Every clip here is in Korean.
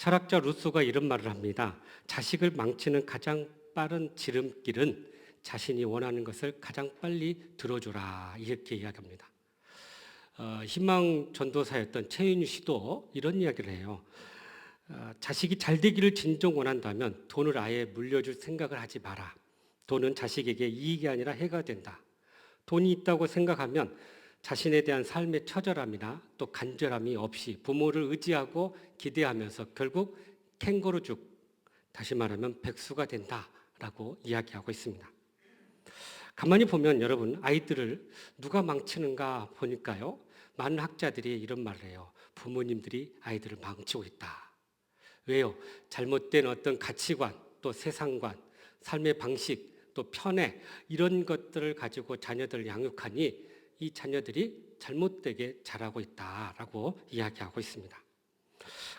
철학자 루소가 이런 말을 합니다. 자식을 망치는 가장 빠른 지름길은 자신이 원하는 것을 가장 빨리 들어주라, 이렇게 이야기합니다. 희망 전도사였던 최윤희 씨도 이런 이야기를 해요. 자식이 잘 되기를 진정 원한다면 돈을 아예 물려줄 생각을 하지 마라. 돈은 자식에게 이익이 아니라 해가 된다. 돈이 있다고 생각하면 자신에 대한 삶의 처절함이나 또 간절함이 없이 부모를 의지하고 기대하면서 결국 캥거루죽, 다시 말하면 백수가 된다라고 이야기하고 있습니다. 가만히 보면 여러분, 아이들을 누가 망치는가 보니까요, 많은 학자들이 이런 말을 해요. 부모님들이 아이들을 망치고 있다. 왜요? 잘못된 어떤 가치관, 또 세상관, 삶의 방식, 또 편애, 이런 것들을 가지고 자녀들을 양육하니 이 자녀들이 잘못되게 자라고 있다라고 이야기하고 있습니다.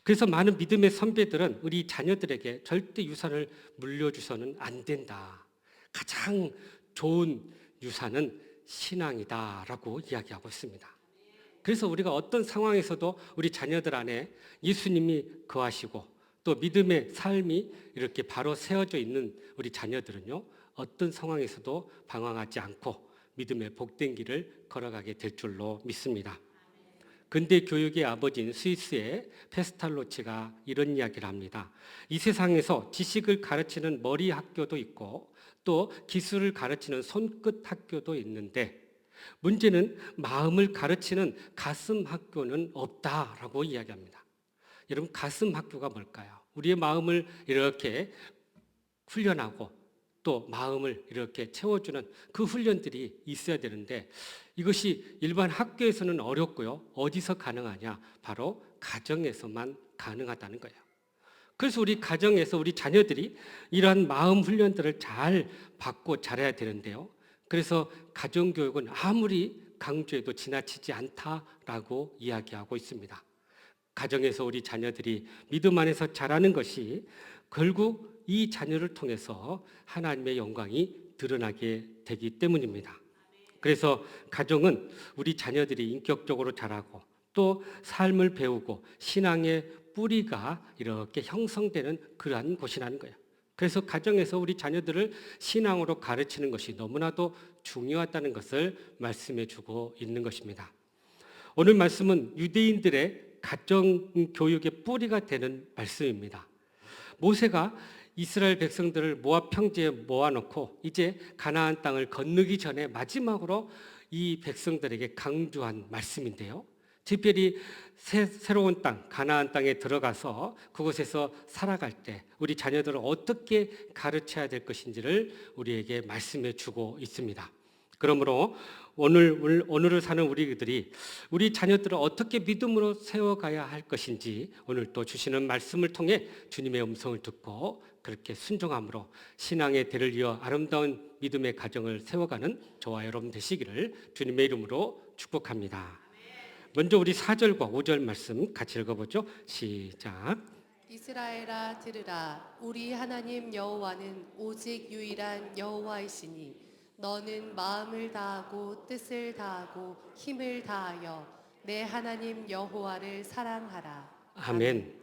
그래서 많은 믿음의 선배들은 우리 자녀들에게 절대 유산을 물려주서는 안 된다. 가장 좋은 유산은 신앙이다라고 이야기하고 있습니다. 그래서 우리가 어떤 상황에서도 우리 자녀들 안에 예수님이 거하시고 또 믿음의 삶이 이렇게 바로 세워져 있는 우리 자녀들은요, 어떤 상황에서도 방황하지 않고 믿음의 복된 길을 걸어가게 될 줄로 믿습니다. 근대 교육의 아버지인 스위스의 페스탈로치가 이런 이야기를 합니다. 이 세상에서 지식을 가르치는 머리 학교도 있고 또 기술을 가르치는 손끝 학교도 있는데 문제는 마음을 가르치는 가슴 학교는 없다라고 이야기합니다. 여러분, 가슴 학교가 뭘까요? 우리의 마음을 이렇게 훈련하고 또 마음을 이렇게 채워주는 그 훈련들이 있어야 되는데 이것이 일반 학교에서는 어렵고요. 어디서 가능하냐? 바로 가정에서만 가능하다는 거예요. 그래서 우리 가정에서 우리 자녀들이 이러한 마음 훈련들을 잘 받고 자라야 되는데요. 그래서 가정교육은 아무리 강조해도 지나치지 않다라고 이야기하고 있습니다. 가정에서 우리 자녀들이 믿음 안에서 자라는 것이 결국 이 자녀를 통해서 하나님의 영광이 드러나게 되기 때문입니다. 그래서 가정은 우리 자녀들이 인격적으로 자라고 또 삶을 배우고 신앙의 뿌리가 이렇게 형성되는 그러한 곳이라는 거예요. 그래서 가정에서 우리 자녀들을 신앙으로 가르치는 것이 너무나도 중요하다는 것을 말씀해 주고 있는 것입니다. 오늘 말씀은 유대인들의 가정교육의 뿌리가 되는 말씀입니다. 모세가 이스라엘 백성들을 모압 평지에 모아놓고 이제 가나안 땅을 건너기 전에 마지막으로 이 백성들에게 강조한 말씀인데요. 특별히 새로운 땅, 가나안 땅에 들어가서 그곳에서 살아갈 때 우리 자녀들을 어떻게 가르쳐야 될 것인지를 우리에게 말씀해 주고 있습니다. 그러므로 오늘을 사는 우리들이 우리 자녀들을 어떻게 믿음으로 세워가야 할 것인지 오늘 또 주시는 말씀을 통해 주님의 음성을 듣고 그렇게 순종함으로 신앙의 대를 이어 아름다운 믿음의 가정을 세워가는 저와 여러분 되시기를 주님의 이름으로 축복합니다. 먼저 우리 4절과 5절 말씀 같이 읽어보죠. 시작. 이스라엘아 들으라. 우리 하나님 여호와는 오직 유일한 여호와이시니 너는 마음을 다하고 뜻을 다하고 힘을 다하여 내 하나님 여호와를 사랑하라. 아멘.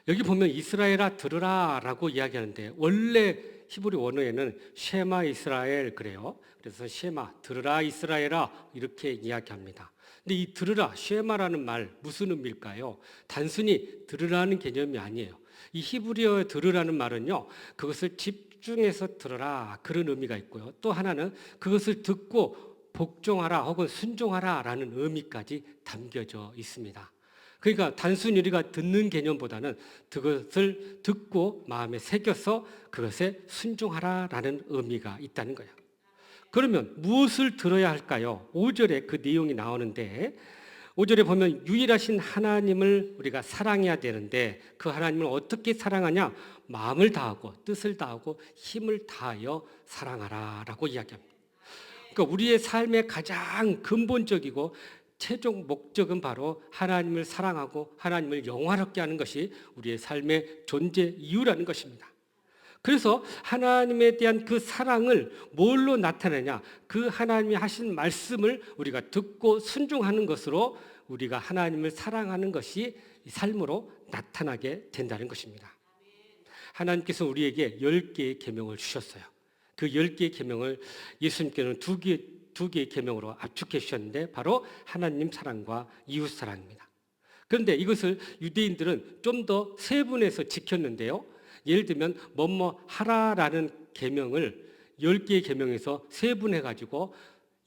여기 보면 이스라엘아 들으라라고 이야기하는데 원래 히브리 원어에는 쉐마 이스라엘 그래요. 그래서 쉐마 들으라 이스라엘아 이렇게 이야기합니다. 근데 이 들으라 쉐마라는 말 무슨 의미일까요? 단순히 들으라는 개념이 아니에요. 이 히브리어의 들으라는 말은요, 그것을 집중해서 들으라 그런 의미가 있고요. 또 하나는 그것을 듣고 복종하라 혹은 순종하라 라는 의미까지 담겨져 있습니다. 그러니까 단순히 우리가 듣는 개념보다는 그것을 듣고 마음에 새겨서 그것에 순종하라 라는 의미가 있다는 거예요. 그러면 무엇을 들어야 할까요? 5절에 그 내용이 나오는데 5절에 보면 유일하신 하나님을 우리가 사랑해야 되는데 그 하나님을 어떻게 사랑하냐? 마음을 다하고 뜻을 다하고 힘을 다하여 사랑하라 라고 이야기합니다. 그러니까 우리의 삶의 가장 근본적이고 최종 목적은 바로 하나님을 사랑하고 하나님을 영화롭게 하는 것이 우리의 삶의 존재 이유라는 것입니다. 그래서 하나님에 대한 그 사랑을 뭘로 나타내냐? 그 하나님이 하신 말씀을 우리가 듣고 순종하는 것으로 우리가 하나님을 사랑하는 것이 삶으로 나타나게 된다는 것입니다. 하나님께서 우리에게 10개의 계명을 주셨어요. 그 10개의 계명을 예수님께는 두 개의 계명으로 압축해 주셨는데 바로 하나님 사랑과 이웃 사랑입니다. 그런데 이것을 유대인들은 좀 더 세분해서 지켰는데요. 예를 들면 뭐뭐 하라라는 계명을 10개의 계명에서 세분해 가지고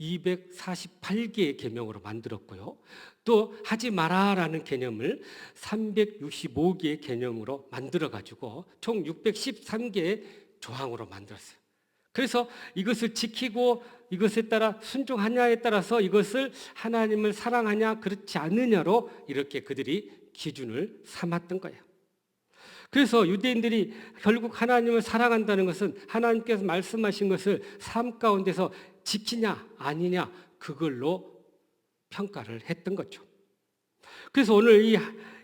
248개의 계명으로 만들었고요. 또 하지 마라라는 개념을 365개의 개념으로 만들어 가지고 총 613개의 조항으로 만들었어요. 그래서 이것을 지키고 이것에 따라 순종하냐에 따라서 이것을 하나님을 사랑하냐 그렇지 않느냐로 이렇게 그들이 기준을 삼았던 거예요. 그래서 유대인들이 결국 하나님을 사랑한다는 것은 하나님께서 말씀하신 것을 삶 가운데서 지키냐 아니냐 그걸로 평가를 했던 거죠. 그래서 오늘 이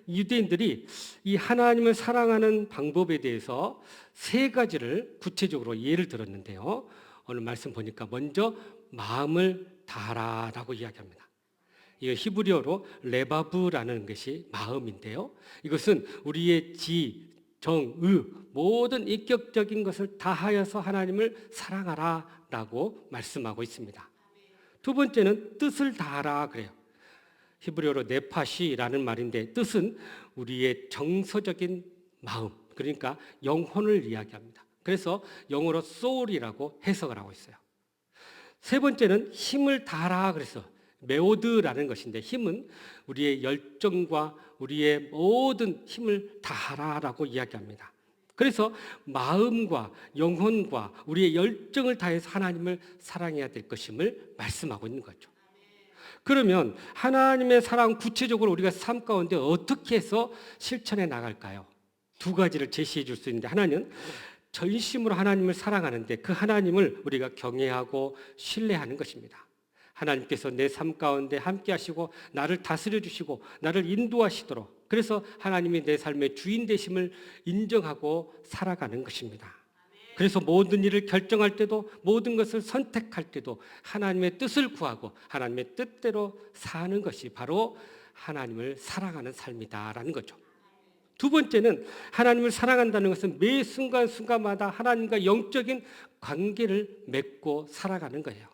유대인들이 이 하나님을 사랑하는 방법에 대해서 3가지를 구체적으로 예를 들었는데요. 오늘 말씀 보니까 먼저 마음을 다하라라고 이야기합니다. 이 히브리어로 레바브라는 것이 마음인데요. 이것은 우리의 지, 정, 의 모든 인격적인 것을 다하여서 하나님을 사랑하라라고 말씀하고 있습니다. 두 번째는 뜻을 다하라 그래요. 히브리어로 네파시라는 말인데 뜻은 우리의 정서적인 마음, 그러니까 영혼을 이야기합니다. 그래서 영어로 soul이라고 해석을 하고 있어요. 세 번째는 힘을 다하라 그래서 메오드라는 것인데 힘은 우리의 열정과 우리의 모든 힘을 다하라라고 이야기합니다. 그래서 마음과 영혼과 우리의 열정을 다해서 하나님을 사랑해야 될 것임을 말씀하고 있는 거죠. 그러면 하나님의 사랑 구체적으로 우리가 삶 가운데 어떻게 해서 실천해 나갈까요? 2가지를 제시해 줄 수 있는데 하나는 전심으로 하나님을 사랑하는데 그 하나님을 우리가 경외하고 신뢰하는 것입니다. 하나님께서 내 삶 가운데 함께 하시고 나를 다스려 주시고 나를 인도하시도록 그래서 하나님이 내 삶의 주인 되심을 인정하고 살아가는 것입니다. 그래서 모든 일을 결정할 때도 모든 것을 선택할 때도 하나님의 뜻을 구하고 하나님의 뜻대로 사는 것이 바로 하나님을 사랑하는 삶이다라는 거죠. 두 번째는 하나님을 사랑한다는 것은 매 순간순간마다 하나님과 영적인 관계를 맺고 살아가는 거예요.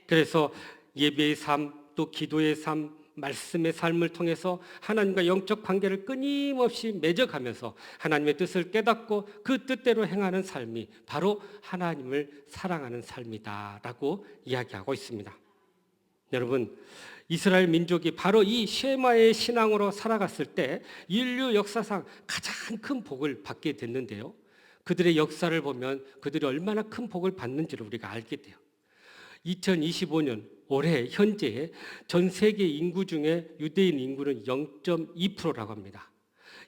그래서 예배의 삶, 또 기도의 삶, 말씀의 삶을 통해서 하나님과 영적 관계를 끊임없이 맺어가면서 하나님의 뜻을 깨닫고 그 뜻대로 행하는 삶이 바로 하나님을 사랑하는 삶이다라고 이야기하고 있습니다. 여러분, 이스라엘 민족이 바로 이 쉐마의 신앙으로 살아갔을 때 인류 역사상 가장 큰 복을 받게 됐는데요. 그들의 역사를 보면 그들이 얼마나 큰 복을 받는지를 우리가 알게 돼요. 2025년 올해 현재 전 세계 인구 중에 유대인 인구는 0.2%라고 합니다.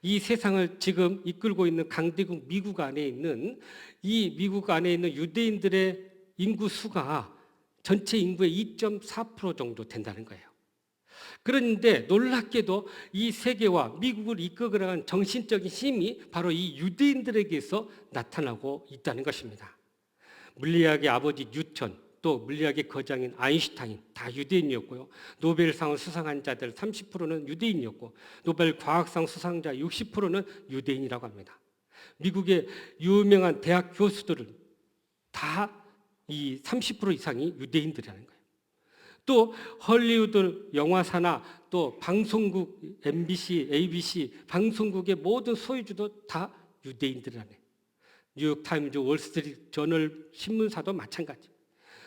이 세상을 지금 이끌고 있는 강대국 미국 안에 있는 유대인들의 인구 수가 전체 인구의 2.4% 정도 된다는 거예요. 그런데 놀랍게도 이 세계와 미국을 이끌어가는 정신적인 힘이 바로 이 유대인들에게서 나타나고 있다는 것입니다. 물리학의 아버지 뉴턴, 또 물리학의 거장인 아인슈타인 다 유대인이었고요. 노벨상을 수상한 자들 30%는 유대인이었고 노벨 과학상 수상자 60%는 유대인이라고 합니다. 미국의 유명한 대학 교수들은 다 이 30% 이상이 유대인들이라는 거예요. 또 헐리우드 영화사나 또 방송국 MBC, ABC 방송국의 모든 소유주도 다 유대인들이라네. 뉴욕타임즈, 월스트리트 저널 신문사도 마찬가지.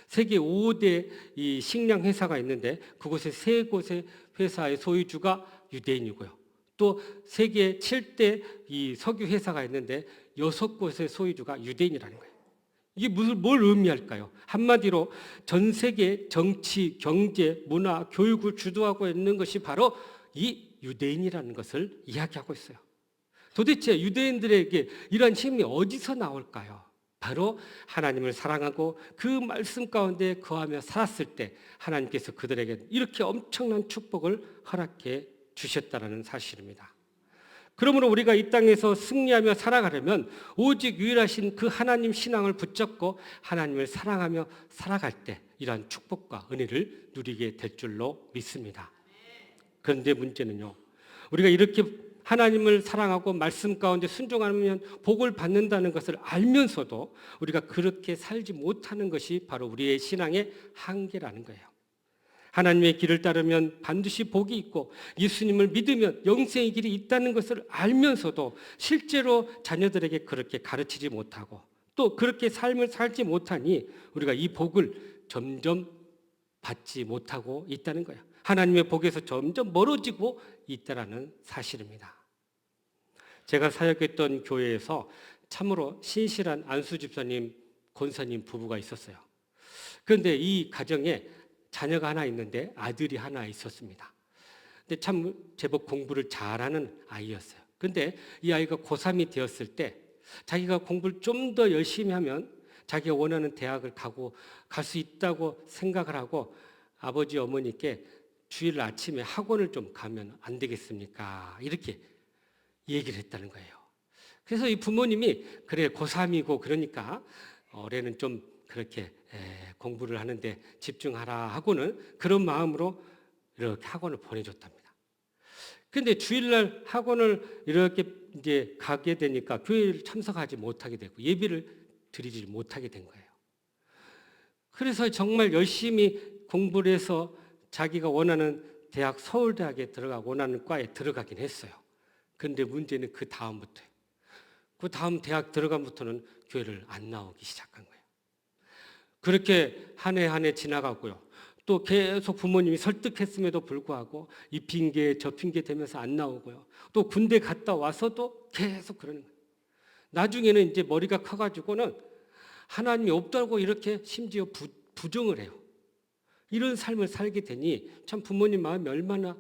세계 5대 이 식량 회사가 있는데 그곳의 3곳의 회사의 소유주가 유대인이고요. 또 세계 7대 이 석유 회사가 있는데 6곳의 소유주가 유대인이라는 거예요. 이게 뭘 의미할까요? 한마디로 전 세계 정치, 경제, 문화, 교육을 주도하고 있는 것이 바로 이 유대인이라는 것을 이야기하고 있어요. 도대체 유대인들에게 이런 힘이 어디서 나올까요? 바로 하나님을 사랑하고 그 말씀 가운데 거하며 살았을 때 하나님께서 그들에게 이렇게 엄청난 축복을 허락해 주셨다는 사실입니다. 그러므로 우리가 이 땅에서 승리하며 살아가려면 오직 유일하신 그 하나님 신앙을 붙잡고 하나님을 사랑하며 살아갈 때 이러한 축복과 은혜를 누리게 될 줄로 믿습니다. 그런데 문제는요, 우리가 이렇게 하나님을 사랑하고 말씀 가운데 순종하면 복을 받는다는 것을 알면서도 우리가 그렇게 살지 못하는 것이 바로 우리의 신앙의 한계라는 거예요. 하나님의 길을 따르면 반드시 복이 있고 예수님을 믿으면 영생의 길이 있다는 것을 알면서도 실제로 자녀들에게 그렇게 가르치지 못하고 또 그렇게 삶을 살지 못하니 우리가 이 복을 점점 받지 못하고 있다는 거예요. 하나님의 복에서 점점 멀어지고 있다는 사실입니다. 제가 사역했던 교회에서 참으로 신실한 안수 집사님, 권사님 부부가 있었어요. 그런데 이 가정에 자녀가 하나 있는데 아들이 하나 있었습니다. 근데 참 제법 공부를 잘하는 아이였어요. 근데 이 아이가 고3이 되었을 때 자기가 공부를 좀 더 열심히 하면 자기가 원하는 대학을 갈 수 있다고 생각을 하고 아버지 어머니께 주일 아침에 학원을 좀 가면 안 되겠습니까? 이렇게 얘기를 했다는 거예요. 그래서 이 부모님이 그래 고3이고 그러니까 올해는 좀 그렇게 공부를 하는데 집중하라 하고는 그런 마음으로 이렇게 학원을 보내줬답니다. 그런데 주일날 학원을 이렇게 이제 가게 되니까 교회를 참석하지 못하게 되고 예배를 드리지 못하게 된 거예요. 그래서 정말 열심히 공부를 해서 자기가 원하는 대학 서울대학에 들어가고 원하는 과에 들어가긴 했어요. 그런데 문제는 그 다음부터예요. 그 다음 대학 들어간부터는 교회를 안 나오기 시작한 거예요. 그렇게 한 해 한 해 지나가고요. 또 계속 부모님이 설득했음에도 불구하고 이 핑계 저 핑계 대면서 안 나오고요. 또 군대 갔다 와서도 계속 그러는 거예요. 나중에는 이제 머리가 커가지고는 하나님이 없다고 이렇게 심지어 부정을 해요. 이런 삶을 살게 되니 참 부모님 마음이 얼마나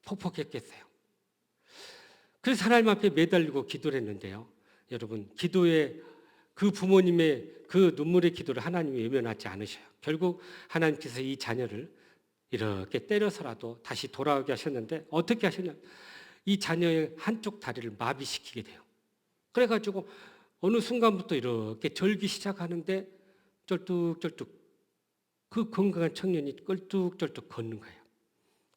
퍽퍽했겠어요. 그래서 하나님 앞에 매달리고 기도를 했는데요. 여러분, 기도에 그 부모님의 그 눈물의 기도를 하나님이 외면하지 않으셔요. 결국 하나님께서 이 자녀를 이렇게 때려서라도 다시 돌아오게 하셨는데 어떻게 하셨냐면 이 자녀의 한쪽 다리를 마비시키게 돼요. 그래가지고 어느 순간부터 이렇게 절기 시작하는데 쩔뚝쩔뚝 그 건강한 청년이 껄뚝쩔뚝 걷는 거예요.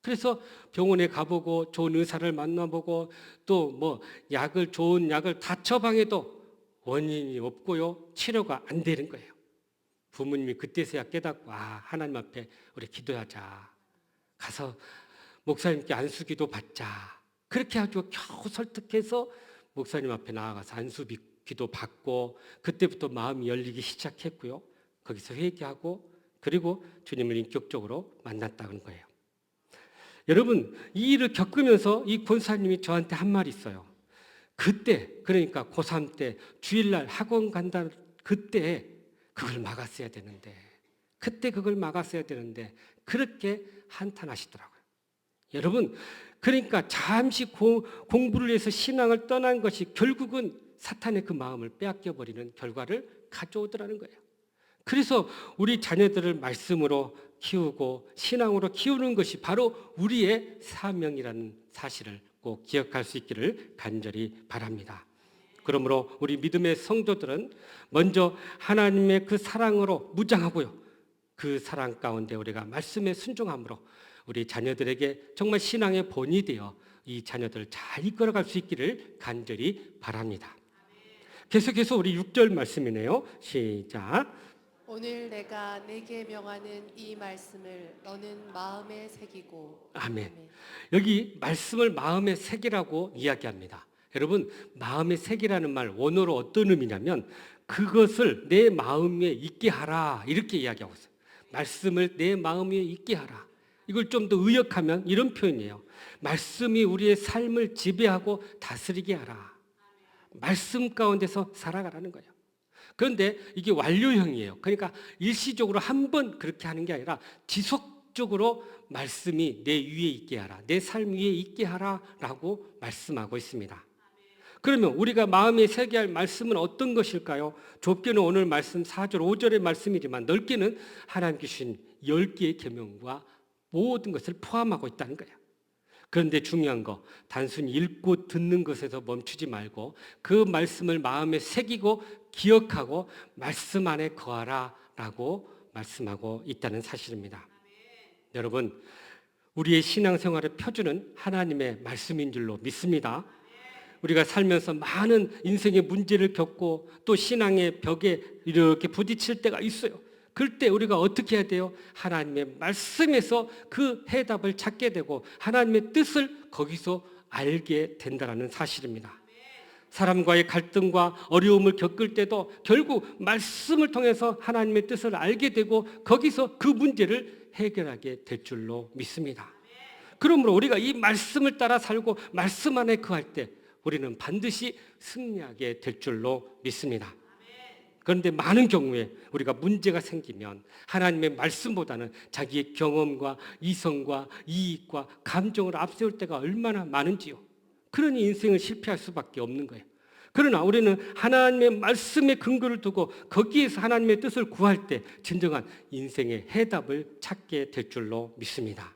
그래서 병원에 가보고 좋은 의사를 만나보고 또 뭐 좋은 약을 다 처방해도 원인이 없고요. 치료가 안 되는 거예요. 부모님이 그때서야 깨닫고 하나님 앞에 우리 기도하자. 가서 목사님께 안수기도 받자. 그렇게 해가지고 겨우 설득해서 목사님 앞에 나아가서 안수기도 받고 그때부터 마음이 열리기 시작했고요. 거기서 회개하고 그리고 주님을 인격적으로 만났다는 거예요. 여러분, 이 일을 겪으면서 이 권사님이 저한테 한 말이 있어요. 그때, 그러니까 고3 때 주일날 학원 간다 그때 그걸 막았어야 되는데 그때 그걸 막았어야 되는데 그렇게 한탄하시더라고요. 여러분, 그러니까 잠시 공부를 해서 신앙을 떠난 것이 결국은 사탄의 그 마음을 빼앗겨버리는 결과를 가져오더라는 거예요. 그래서 우리 자녀들을 말씀으로 키우고 신앙으로 키우는 것이 바로 우리의 사명이라는 사실을 꼭 기억할 수 있기를 간절히 바랍니다. 그러므로 우리 믿음의 성도들은 먼저 하나님의 그 사랑으로 무장하고요. 그 사랑 가운데 우리가 말씀에 순종함으로 우리 자녀들에게 정말 신앙의 본이 되어 이 자녀들을 잘 이끌어갈 수 있기를 간절히 바랍니다. 계속해서 우리 6절 말씀이네요. 시작. 오늘 내가 내게 명하는 이 말씀을 너는 마음에 새기고. 아멘. 여기 말씀을 마음에 새기라고 이야기합니다. 여러분, 마음에 새기라는 말 원어로 어떤 의미냐면 그것을 내 마음에 있게 하라 이렇게 이야기하고 있어요. 말씀을 내 마음에 있게 하라. 이걸 좀 더 의역하면 이런 표현이에요. 말씀이 우리의 삶을 지배하고 다스리게 하라. 말씀 가운데서 살아가라는 거예요. 그런데 이게 완료형이에요. 그러니까 일시적으로 한 번 그렇게 하는 게 아니라 지속적으로 말씀이 내 위에 있게 하라. 내 삶 위에 있게 하라라고 말씀하고 있습니다. 그러면 우리가 마음에 새게 할 말씀은 어떤 것일까요? 좁게는 오늘 말씀 4절, 5절의 말씀이지만 넓게는 하나님께 주신 10개의 계명과 모든 것을 포함하고 있다는 거예요. 그런데 중요한 거, 단순히 읽고 듣는 것에서 멈추지 말고 그 말씀을 마음에 새기고 기억하고 말씀 안에 거하라 라고 말씀하고 있다는 사실입니다. 여러분, 우리의 신앙생활의 표준은 하나님의 말씀인 줄로 믿습니다. 우리가 살면서 많은 인생의 문제를 겪고 또 신앙의 벽에 이렇게 부딪힐 때가 있어요. 그럴 때 우리가 어떻게 해야 돼요? 하나님의 말씀에서 그 해답을 찾게 되고 하나님의 뜻을 거기서 알게 된다는 사실입니다. 사람과의 갈등과 어려움을 겪을 때도 결국 말씀을 통해서 하나님의 뜻을 알게 되고 거기서 그 문제를 해결하게 될 줄로 믿습니다. 그러므로 우리가 이 말씀을 따라 살고 말씀 안에 거할 때 우리는 반드시 승리하게 될 줄로 믿습니다. 그런데 많은 경우에 우리가 문제가 생기면 하나님의 말씀보다는 자기의 경험과 이성과 이익과 감정을 앞세울 때가 얼마나 많은지요. 그러니 인생을 실패할 수밖에 없는 거예요. 그러나 우리는 하나님의 말씀에 근거를 두고 거기에서 하나님의 뜻을 구할 때 진정한 인생의 해답을 찾게 될 줄로 믿습니다.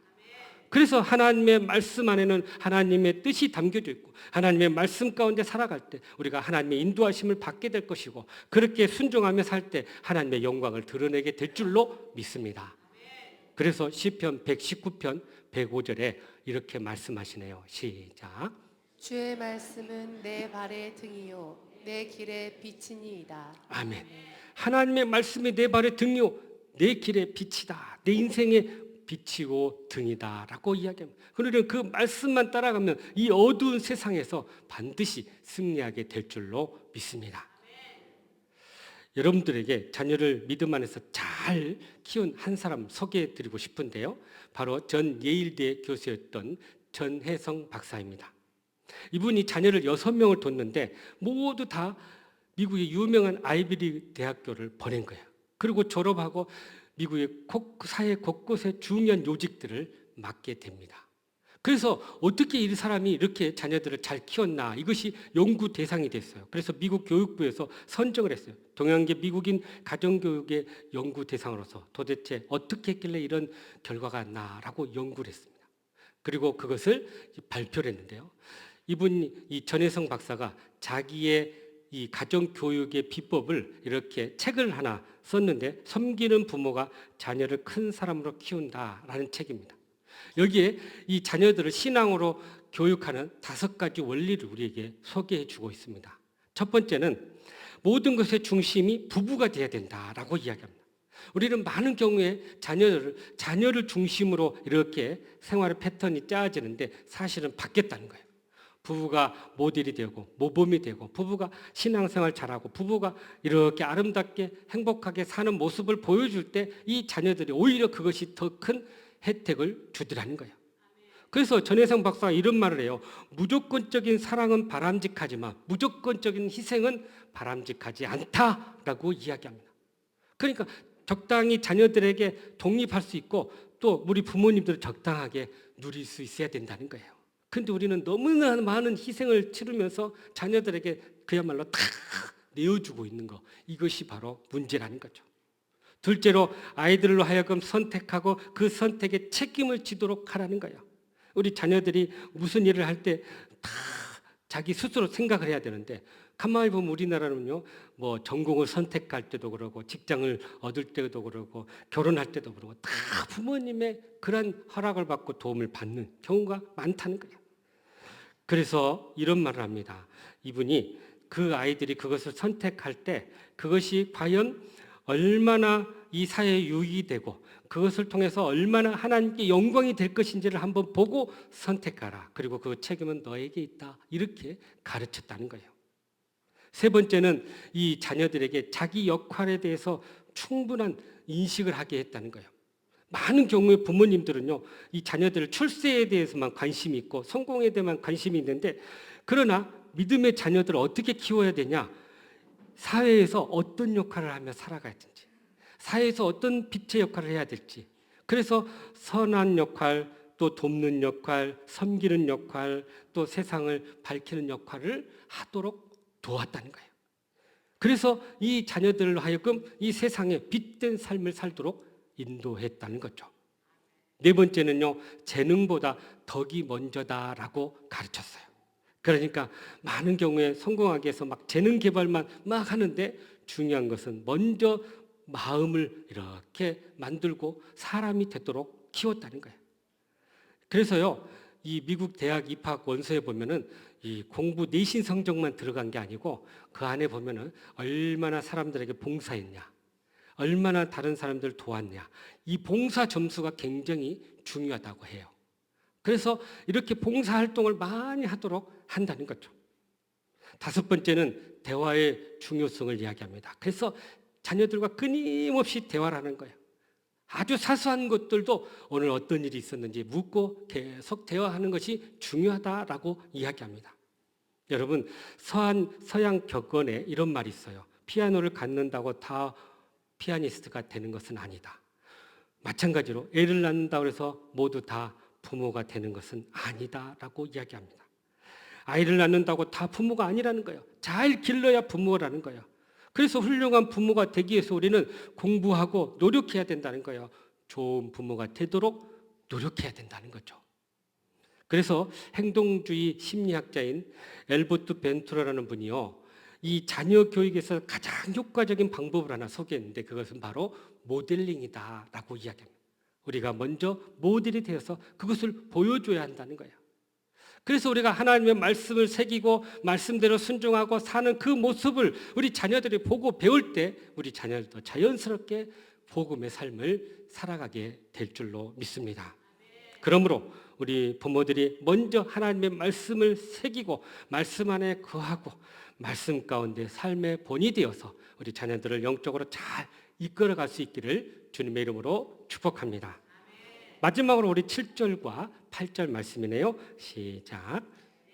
그래서 하나님의 말씀 안에는 하나님의 뜻이 담겨져 있고 하나님의 말씀 가운데 살아갈 때 우리가 하나님의 인도하심을 받게 될 것이고 그렇게 순종하며 살 때 하나님의 영광을 드러내게 될 줄로 믿습니다. 그래서 시편 119편 105절에 이렇게 말씀하시네요. 시작. 주의 말씀은 내 발의 등이요 내 길의 빛이니이다. 아멘. 하나님의 말씀이 내 발의 등이요 내 길의 빛이다. 내 인생의 빛이고 등이다라고 이야기합니다. 그러면 그 말씀만 따라가면 이 어두운 세상에서 반드시 승리하게 될 줄로 믿습니다. 여러분들에게 자녀를 믿음 안에서 잘 키운 한 사람 소개해 드리고 싶은데요. 바로 전 예일대 교수였던 전혜성 박사입니다. 이분이 자녀를 6명을 뒀는데 모두 다 미국의 유명한 아이비리그 대학교를 보낸 거예요. 그리고 졸업하고 미국의 사회 곳곳의 중요한 요직들을 맡게 됩니다. 그래서 어떻게 이 사람이 이렇게 자녀들을 잘 키웠나 이것이 연구 대상이 됐어요. 그래서 미국 교육부에서 선정을 했어요. 동양계 미국인 가정교육의 연구 대상으로서 도대체 어떻게 했길래 이런 결과가 나라고 연구를 했습니다. 그리고 그것을 발표를 했는데요. 이 전혜성 박사가 자기의 이 가정교육의 비법을 이렇게 책을 하나 썼는데 섬기는 부모가 자녀를 큰 사람으로 키운다라는 책입니다. 여기에 이 자녀들을 신앙으로 교육하는 5가지 원리를 우리에게 소개해 주고 있습니다. 첫 번째는 모든 것의 중심이 부부가 되어야 된다라고 이야기합니다. 우리는 많은 경우에 자녀를 중심으로 이렇게 생활의 패턴이 짜여지는데 사실은 바뀌었다는 거예요. 부부가 모델이 되고 모범이 되고 부부가 신앙생활 잘하고 부부가 이렇게 아름답게 행복하게 사는 모습을 보여줄 때 이 자녀들이 오히려 그것이 더 큰 혜택을 주더라는 거예요. 그래서 전혜성 박사가 이런 말을 해요. 무조건적인 사랑은 바람직하지만 무조건적인 희생은 바람직하지 않다라고 이야기합니다. 그러니까 적당히 자녀들에게 독립할 수 있고 또 우리 부모님들 적당하게 누릴 수 있어야 된다는 거예요. 그런데 우리는 너무나 많은 희생을 치르면서 자녀들에게 그야말로 다 내어주고 있는 거, 이것이 바로 문제라는 거죠. 둘째로 아이들로 하여금 선택하고 그 선택에 책임을 지도록 하라는 거예요. 우리 자녀들이 무슨 일을 할 때 다 자기 스스로 생각을 해야 되는데 가만히 보면 우리나라는요, 뭐 전공을 선택할 때도 그러고 직장을 얻을 때도 그러고 결혼할 때도 그러고 다 부모님의 그런 허락을 받고 도움을 받는 경우가 많다는 거예요. 그래서 이런 말을 합니다. 이분이 그 아이들이 그것을 선택할 때 그것이 과연 얼마나 이 사회에 유익이 되고 그것을 통해서 얼마나 하나님께 영광이 될 것인지를 한번 보고 선택하라. 그리고 그 책임은 너에게 있다. 이렇게 가르쳤다는 거예요. 세 번째는 이 자녀들에게 자기 역할에 대해서 충분한 인식을 하게 했다는 거예요. 많은 경우에 부모님들은요, 이 자녀들 출세에 대해서만 관심이 있고 성공에 대해만 관심이 있는데, 그러나 믿음의 자녀들을 어떻게 키워야 되냐? 사회에서 어떤 역할을 하며 살아가야 되는지, 사회에서 어떤 빛의 역할을 해야 될지, 그래서 선한 역할, 또 돕는 역할, 섬기는 역할, 또 세상을 밝히는 역할을 하도록 도왔다는 거예요. 그래서 이 자녀들로 하여금 이 세상에 빛된 삶을 살도록 인도했다는 거죠. 네 번째는요, 재능보다 덕이 먼저다라고 가르쳤어요. 그러니까 많은 경우에 성공하기 위해서 막 재능 개발만 막 하는데 중요한 것은 먼저 마음을 이렇게 만들고 사람이 되도록 키웠다는 거예요. 그래서요, 이 미국 대학 입학 원서에 보면은 이 공부 내신 성적만 들어간 게 아니고 그 안에 보면은 얼마나 사람들에게 봉사했냐, 얼마나 다른 사람들 도왔냐, 이 봉사 점수가 굉장히 중요하다고 해요. 그래서 이렇게 봉사 활동을 많이 하도록 한다는 거죠. 다섯 번째는 대화의 중요성을 이야기합니다. 그래서 자녀들과 끊임없이 대화를 하는 거예요. 아주 사소한 것들도 오늘 어떤 일이 있었는지 묻고 계속 대화하는 것이 중요하다라고 이야기합니다. 여러분, 서양 격언에 이런 말이 있어요. 피아노를 갖는다고 다 피아니스트가 되는 것은 아니다. 마찬가지로 애를 낳는다고 해서 모두 다 부모가 되는 것은 아니다라고 이야기합니다. 아이를 낳는다고 다 부모가 아니라는 거예요. 잘 길러야 부모라는 거예요. 그래서 훌륭한 부모가 되기 위해서 우리는 공부하고 노력해야 된다는 거예요. 좋은 부모가 되도록 노력해야 된다는 거죠. 그래서 행동주의 심리학자인 엘버트 벤투라라는 분이요, 이 자녀 교육에서 가장 효과적인 방법을 하나 소개했는데 그것은 바로 모델링이다라고 이야기합니다. 우리가 먼저 모델이 되어서 그것을 보여줘야 한다는 거예요. 그래서 우리가 하나님의 말씀을 새기고 말씀대로 순종하고 사는 그 모습을 우리 자녀들이 보고 배울 때 우리 자녀들도 자연스럽게 복음의 삶을 살아가게 될 줄로 믿습니다. 그러므로 우리 부모들이 먼저 하나님의 말씀을 새기고 말씀 안에 거하고 말씀 가운데 삶의 본이 되어서 우리 자녀들을 영적으로 잘 이끌어갈 수 있기를 주님의 이름으로 축복합니다. 마지막으로 우리 7절과 8절 말씀이네요. 시작.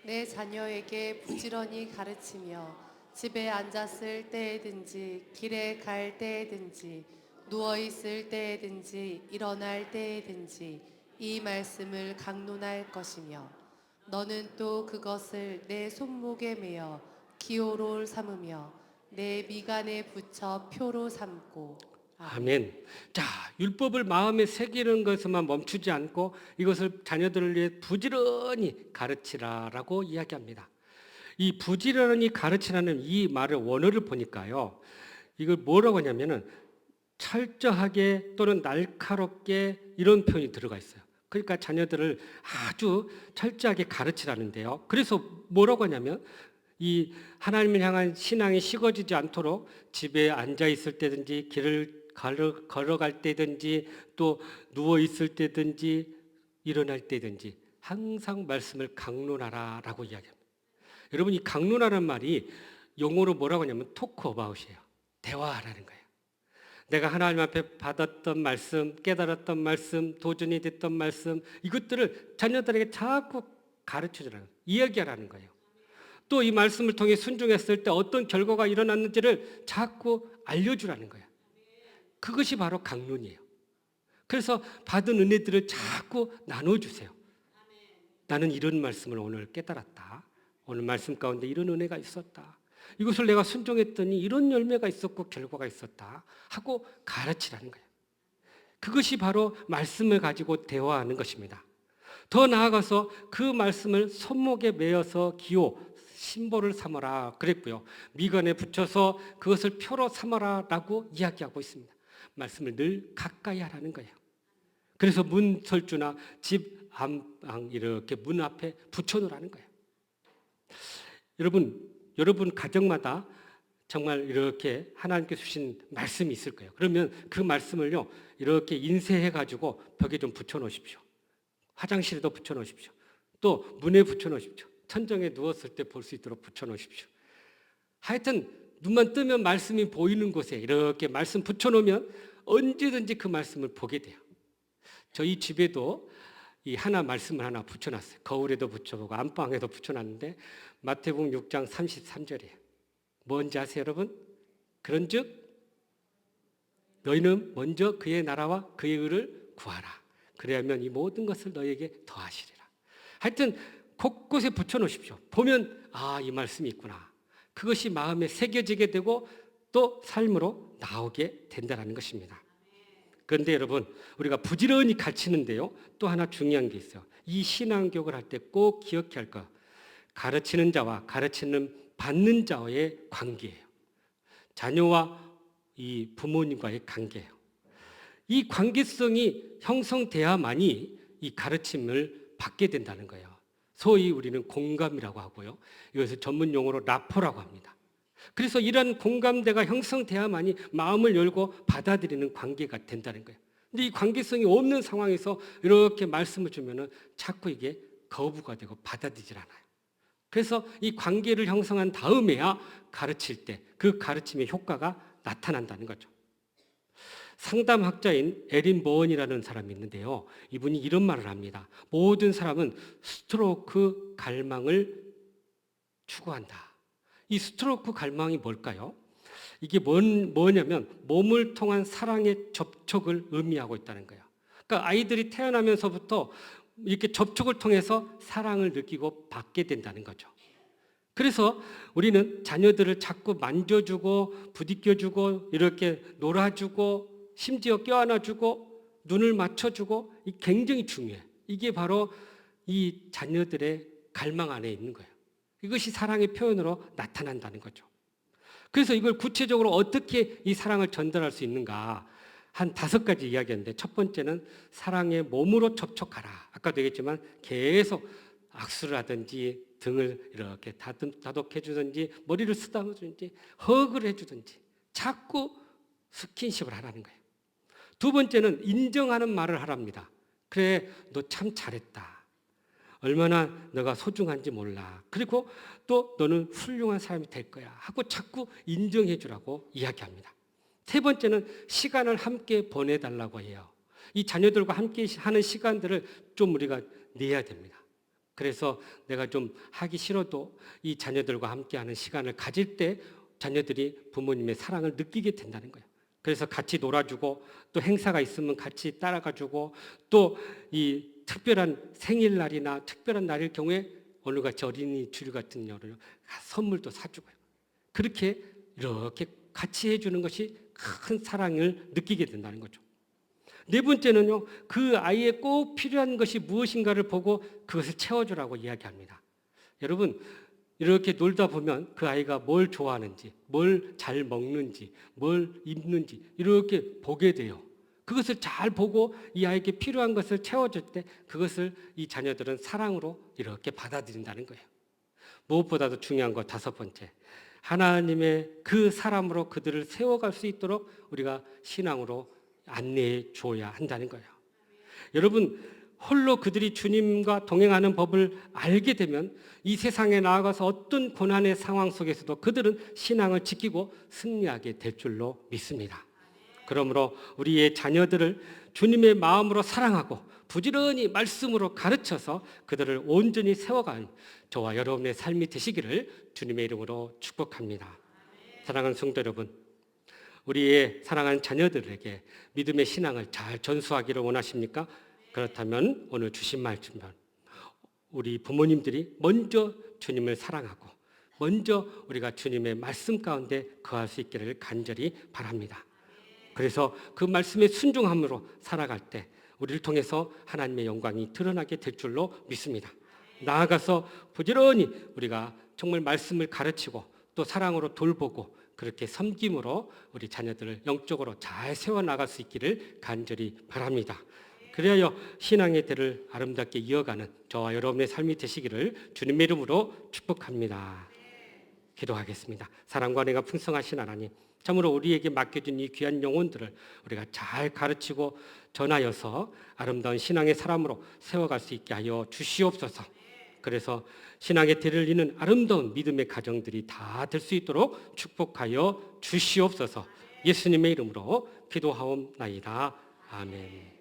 내 자녀에게 부지런히 가르치며 집에 앉았을 때에든지 길에 갈 때에든지 누워 있을 때에든지 일어날 때에든지 이 말씀을 강론할 것이며 너는 또 그것을 내 손목에 매어 기호로 삼으며 내 미간에 붙여 표로 삼고. 아멘. 자, 율법을 마음에 새기는 것에만 멈추지 않고 이것을 자녀들을 위해 부지런히 가르치라라고 이야기합니다. 이 부지런히 가르치라는 이 말의 원어를 보니까요, 이걸 뭐라고 하냐면은 철저하게 또는 날카롭게 이런 표현이 들어가 있어요. 그러니까 자녀들을 아주 철저하게 가르치라는데요. 그래서 뭐라고 하냐면 이 하나님을 향한 신앙이 식어지지 않도록 집에 앉아 있을 때든지 길을 걸어갈 때든지 또 누워 있을 때든지 일어날 때든지 항상 말씀을 강론하라라고 이야기합니다. 여러분, 이 강론하라는 말이 영어로 뭐라고 하냐면 토크 어바웃이에요. 대화하라는 거예요. 내가 하나님 앞에 받았던 말씀, 깨달았던 말씀, 도전이 됐던 말씀, 이것들을 자녀들에게 자꾸 가르쳐주라는, 이야기하라는 거예요. 또 이 말씀을 통해 순종했을 때 어떤 결과가 일어났는지를 자꾸 알려주라는 거예요. 그것이 바로 강론이에요. 그래서 받은 은혜들을 자꾸 나눠주세요. 나는 이런 말씀을 오늘 깨달았다. 오늘 말씀 가운데 이런 은혜가 있었다. 이것을 내가 순종했더니 이런 열매가 있었고 결과가 있었다 하고 가르치라는 거예요. 그것이 바로 말씀을 가지고 대화하는 것입니다. 더 나아가서 그 말씀을 손목에 매어서 기호, 심볼을 삼아라 그랬고요. 미간에 붙여서 그것을 표로 삼아라라고 이야기하고 있습니다. 말씀을 늘 가까이 하라는 거예요. 그래서 문설주나 집 안방 이렇게 문 앞에 붙여놓으라는 거예요. 여러분 가정마다 정말 이렇게 하나님께서 주신 말씀이 있을 거예요. 그러면 그 말씀을요 이렇게 인쇄해가지고 벽에 좀 붙여놓으십시오. 화장실에도 붙여놓으십시오. 또 문에 붙여놓으십시오. 천정에 누웠을 때 볼 수 있도록 붙여놓으십시오. 하여튼 눈만 뜨면 말씀이 보이는 곳에 이렇게 말씀 붙여놓으면 언제든지 그 말씀을 보게 돼요. 저희 집에도 이 하나 말씀을 하나 붙여놨어요. 거울에도 붙여보고 안방에도 붙여놨는데 마태복음 6장 33절이에요. 뭔지 아세요, 여러분? 그런즉 너희는 먼저 그의 나라와 그의 의를 구하라. 그래야면 이 모든 것을 너희에게 더하시리라. 하여튼 곳곳에 붙여놓으십시오. 보면 이 말씀이 있구나. 그것이 마음에 새겨지게 되고 또 삶으로 나오게 된다는 것입니다. 그런데 여러분, 우리가 부지런히 가르치는데요, 또 하나 중요한 게 있어요. 이 신앙교육을 할 때 꼭 기억해야 할 것, 가르치는 자와 가르치는 받는 자와의 관계예요. 자녀와 이 부모님과의 관계예요. 이 관계성이 형성돼야만이 이 가르침을 받게 된다는 거예요. 소위 우리는 공감이라고 하고요. 이것을 전문 용어로 라포라고 합니다. 그래서 이런 공감대가 형성돼야만이 마음을 열고 받아들이는 관계가 된다는 거예요. 근데 이 관계성이 없는 상황에서 이렇게 말씀을 주면은 자꾸 이게 거부가 되고 받아들이질 않아요. 그래서 이 관계를 형성한 다음에야 가르칠 때 그 가르침의 효과가 나타난다는 거죠. 상담학자인 에린 보언이라는 사람이 있는데요. 이분이 이런 말을 합니다. 모든 사람은 스트로크 갈망을 추구한다. 이 스트로크 갈망이 뭘까요? 이게 뭐냐면 몸을 통한 사랑의 접촉을 의미하고 있다는 거예요. 그러니까 아이들이 태어나면서부터 이렇게 접촉을 통해서 사랑을 느끼고 받게 된다는 거죠. 그래서 우리는 자녀들을 자꾸 만져주고 부딪혀주고 이렇게 놀아주고 심지어 껴안아주고 눈을 맞춰주고 이 굉장히 중요해. 이게 바로 이 자녀들의 갈망 안에 있는 거예요. 이것이 사랑의 표현으로 나타난다는 거죠. 그래서 이걸 구체적으로 어떻게 이 사랑을 전달할 수 있는가 한 5가지 이야기했는데 첫 번째는 사랑의 몸으로 접촉하라. 아까도 얘기했지만 계속 악수를 하든지 등을 이렇게 다독해 주든지 머리를 쓰다듬어 주든지 허그를 해 주든지 자꾸 스킨십을 하라는 거예요. 두 번째는 인정하는 말을 하랍니다. 그래, 너 참 잘했다. 얼마나 너가 소중한지 몰라. 그리고 또 너는 훌륭한 사람이 될 거야 하고 자꾸 인정해 주라고 이야기합니다. 세 번째는 시간을 함께 보내달라고 해요. 이 자녀들과 함께 하는 시간들을 좀 우리가 내야 됩니다. 그래서 내가 좀 하기 싫어도 이 자녀들과 함께하는 시간을 가질 때 자녀들이 부모님의 사랑을 느끼게 된다는 거예요. 그래서 같이 놀아주고 또 행사가 있으면 같이 따라가주고 또 이 특별한 생일날이나 특별한 날일 경우에 오늘같이 어린이줄 같은 날을 선물도 사주고요. 그렇게 이렇게 같이 해주는 것이 큰 사랑을 느끼게 된다는 거죠. 네 번째는요, 그 아이의 꼭 필요한 것이 무엇인가를 보고 그것을 채워주라고 이야기합니다. 여러분, 이렇게 놀다 보면 그 아이가 뭘 좋아하는지, 뭘 잘 먹는지, 뭘 입는지 이렇게 보게 돼요. 그것을 잘 보고 이 아이에게 필요한 것을 채워줄 때 그것을 이 자녀들은 사랑으로 이렇게 받아들인다는 거예요. 무엇보다도 중요한 거 5번째, 하나님의 그 사람으로 그들을 세워갈 수 있도록 우리가 신앙으로 안내해 줘야 한다는 거예요. 여러분, 홀로 그들이 주님과 동행하는 법을 알게 되면 이 세상에 나아가서 어떤 고난의 상황 속에서도 그들은 신앙을 지키고 승리하게 될 줄로 믿습니다. 그러므로 우리의 자녀들을 주님의 마음으로 사랑하고 부지런히 말씀으로 가르쳐서 그들을 온전히 세워가는 저와 여러분의 삶이 되시기를 주님의 이름으로 축복합니다. 사랑하는 성도 여러분, 우리의 사랑하는 자녀들에게 믿음의 신앙을 잘 전수하기를 원하십니까? 그렇다면 오늘 주신 말씀은 우리 부모님들이 먼저 주님을 사랑하고 먼저 우리가 주님의 말씀 가운데 거할 수 있기를 간절히 바랍니다. 그래서 그 말씀에 순종함으로 살아갈 때 우리를 통해서 하나님의 영광이 드러나게 될 줄로 믿습니다. 나아가서 부지런히 우리가 정말 말씀을 가르치고 또 사랑으로 돌보고 그렇게 섬김으로 우리 자녀들을 영적으로 잘 세워나갈 수 있기를 간절히 바랍니다. 그래야 신앙의 대를 아름답게 이어가는 저와 여러분의 삶이 되시기를 주님의 이름으로 축복합니다. 기도하겠습니다. 사랑과 은혜가 풍성하신 하나님, 참으로 우리에게 맡겨진 이 귀한 영혼들을 우리가 잘 가르치고 전하여서 아름다운 신앙의 사람으로 세워갈 수 있게 하여 주시옵소서. 그래서 신앙의 대를 잇는 아름다운 믿음의 가정들이 다 될 수 있도록 축복하여 주시옵소서. 예수님의 이름으로 기도하옵나이다. 아멘.